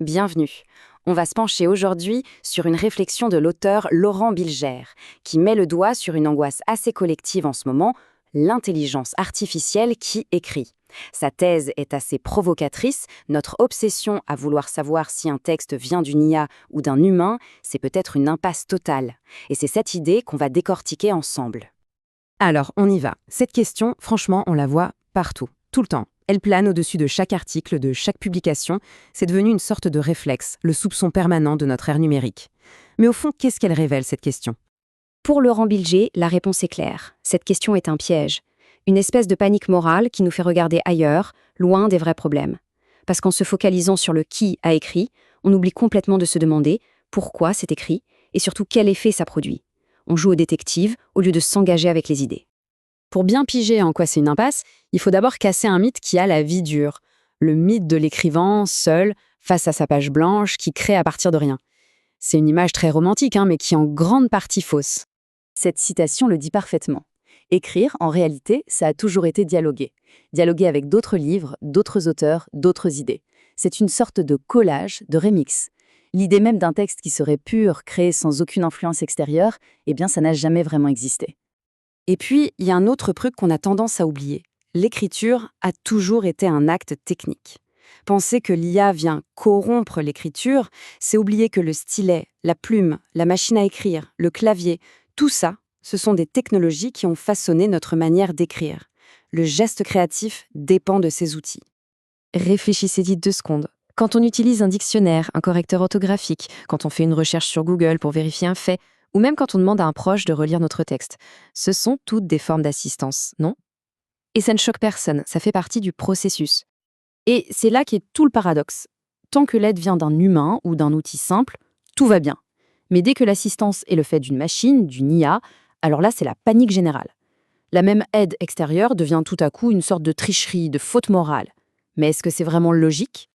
Bienvenue. On va se pencher aujourd'hui sur une réflexion de l'auteur Laurent Bilger, qui met le doigt sur une angoisse assez collective en ce moment, l'intelligence artificielle qui écrit. Sa thèse est assez provocatrice, notre obsession à vouloir savoir si un texte vient d'une IA ou d'un humain, c'est peut-être une impasse totale. Et c'est cette idée qu'on va décortiquer ensemble. Alors, on y va. Cette question, franchement, on la voit partout, tout le temps. Elle plane au-dessus de chaque article, de chaque publication. C'est devenu une sorte de réflexe, le soupçon permanent de notre ère numérique. Mais au fond, qu'est-ce qu'elle révèle, cette question? Pour Laurent Bilger, la réponse est claire. Cette question est un piège. Une espèce de panique morale qui nous fait regarder ailleurs, loin des vrais problèmes. Parce qu'en se focalisant sur le qui a écrit, on oublie complètement de se demander pourquoi c'est écrit et surtout quel effet ça produit. On joue au détective au lieu de s'engager avec les idées. Pour bien piger en quoi c'est une impasse, il faut d'abord casser un mythe qui a la vie dure. Le mythe de l'écrivain, seul, face à sa page blanche, qui crée à partir de rien. C'est une image très romantique, mais qui est en grande partie fausse. Cette citation le dit parfaitement. Écrire, en réalité, ça a toujours été dialoguer. Dialoguer avec d'autres livres, d'autres auteurs, d'autres idées. C'est une sorte de collage, de remix. L'idée même d'un texte qui serait pur, créé sans aucune influence extérieure, eh bien ça n'a jamais vraiment existé. Et puis, il y a un autre truc qu'on a tendance à oublier. L'écriture a toujours été un acte technique. Penser que l'IA vient corrompre l'écriture, c'est oublier que le stylet, la plume, la machine à écrire, le clavier, tout ça, ce sont des technologies qui ont façonné notre manière d'écrire. Le geste créatif dépend de ces outils. Réfléchissez-y 2 secondes. Quand on utilise un dictionnaire, un correcteur orthographique, quand on fait une recherche sur Google pour vérifier un fait, ou même quand on demande à un proche de relire notre texte, ce sont toutes des formes d'assistance, non? Et ça ne choque personne, ça fait partie du processus. Et c'est là qu'est tout le paradoxe. Tant que l'aide vient d'un humain ou d'un outil simple, tout va bien. Mais dès que l'assistance est le fait d'une machine, d'une IA, alors là, c'est la panique générale. La même aide extérieure devient tout à coup une sorte de tricherie, de faute morale. Mais est-ce que c'est vraiment logique?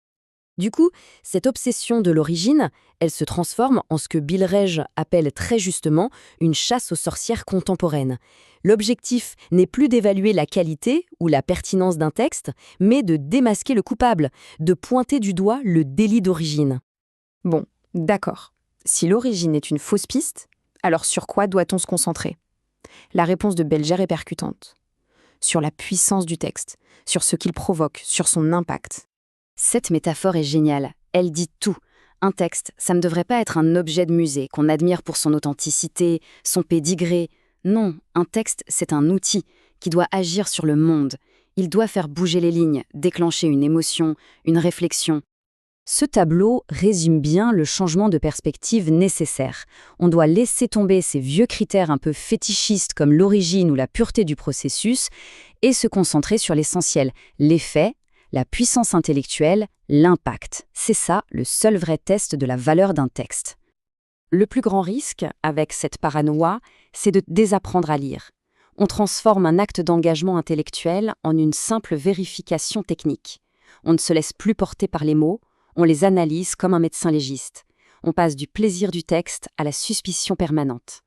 Du coup, cette obsession de l'origine, elle se transforme en ce que Bilger appelle très justement une chasse aux sorcières contemporaines. L'objectif n'est plus d'évaluer la qualité ou la pertinence d'un texte, mais de démasquer le coupable, de pointer du doigt le délit d'origine. Bon, d'accord. Si l'origine est une fausse piste, alors sur quoi doit-on se concentrer? La réponse de Bilger est percutante. Sur la puissance du texte, sur ce qu'il provoque, sur son impact. Cette métaphore est géniale, elle dit tout. Un texte, ça ne devrait pas être un objet de musée qu'on admire pour son authenticité, son pédigré. Non, un texte, c'est un outil qui doit agir sur le monde. Il doit faire bouger les lignes, déclencher une émotion, une réflexion. Ce tableau résume bien le changement de perspective nécessaire. On doit laisser tomber ces vieux critères un peu fétichistes comme l'origine ou la pureté du processus et se concentrer sur l'essentiel, les faits, la puissance intellectuelle, l'impact. C'est ça le seul vrai test de la valeur d'un texte. Le plus grand risque, avec cette paranoïa, c'est de désapprendre à lire. On transforme un acte d'engagement intellectuel en une simple vérification technique. On ne se laisse plus porter par les mots, on les analyse comme un médecin légiste. On passe du plaisir du texte à la suspicion permanente.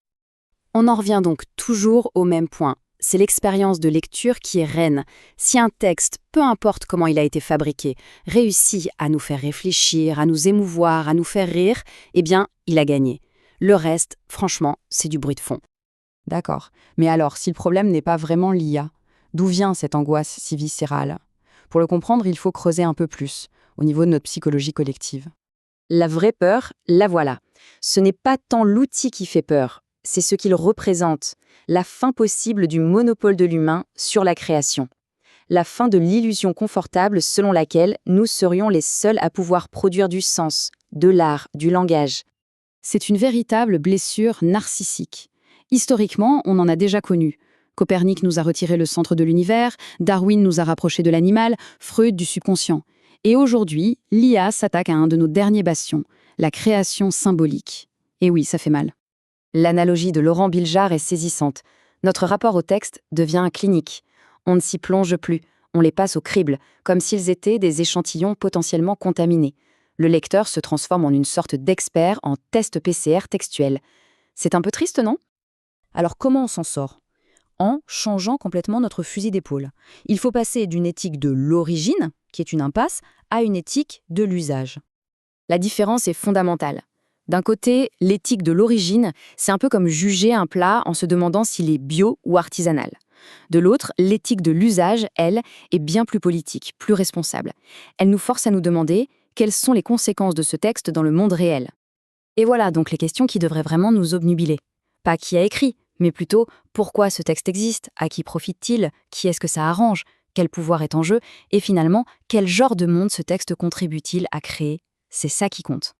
On en revient donc toujours au même point. C'est l'expérience de lecture qui est reine. Si un texte, peu importe comment il a été fabriqué, réussit à nous faire réfléchir, à nous émouvoir, à nous faire rire, eh bien, il a gagné. Le reste, franchement, c'est du bruit de fond. D'accord. Mais alors, si le problème n'est pas vraiment l'IA, d'où vient cette angoisse si viscérale? Pour le comprendre, il faut creuser un peu plus, au niveau de notre psychologie collective. La vraie peur, la voilà. Ce n'est pas tant l'outil qui fait peur, c'est ce qu'il représente, la fin possible du monopole de l'humain sur la création. La fin de l'illusion confortable selon laquelle nous serions les seuls à pouvoir produire du sens, de l'art, du langage. C'est une véritable blessure narcissique. Historiquement, on en a déjà connu. Copernic nous a retiré le centre de l'univers, Darwin nous a rapprochés de l'animal, Freud du subconscient. Et aujourd'hui, l'IA s'attaque à un de nos derniers bastions, la création symbolique. Et oui, ça fait mal. L'analogie de Laurent Bilger est saisissante. Notre rapport au texte devient clinique. On ne s'y plonge plus, on les passe au crible, comme s'ils étaient des échantillons potentiellement contaminés. Le lecteur se transforme en une sorte d'expert en test PCR textuel. C'est un peu triste, non? Alors comment on s'en sort? En changeant complètement notre fusil d'épaule. Il faut passer d'une éthique de l'origine, qui est une impasse, à une éthique de l'usage. la différence est fondamentale. D'un côté, l'éthique de l'origine, c'est un peu comme juger un plat en se demandant s'il est bio ou artisanal. De l'autre, l'éthique de l'usage, elle, est bien plus politique, plus responsable. Elle nous force à nous demander quelles sont les conséquences de ce texte dans le monde réel. Et voilà donc les questions qui devraient vraiment nous obnubiler. Pas qui a écrit, mais plutôt pourquoi ce texte existe, à qui profite-t-il, qui est-ce que ça arrange, quel pouvoir est en jeu, et finalement, quel genre de monde ce texte contribue-t-il à créer. C'est ça qui compte.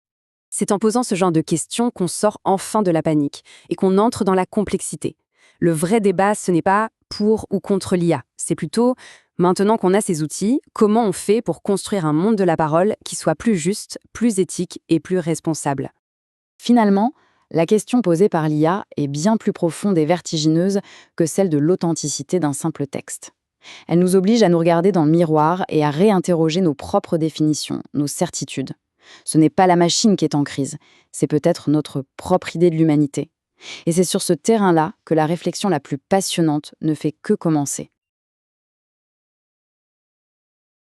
C'est en posant ce genre de questions qu'on sort enfin de la panique et qu'on entre dans la complexité. Le vrai débat, ce n'est pas pour ou contre l'IA, c'est plutôt, maintenant qu'on a ces outils, comment on fait pour construire un monde de la parole qui soit plus juste, plus éthique et plus responsable. Finalement, la question posée par l'IA est bien plus profonde et vertigineuse que celle de l'authenticité d'un simple texte. Elle nous oblige à nous regarder dans le miroir et à réinterroger nos propres définitions, nos certitudes. Ce n'est pas la machine qui est en crise, c'est peut-être notre propre idée de l'humanité. Et c'est sur ce terrain-là que la réflexion la plus passionnante ne fait que commencer.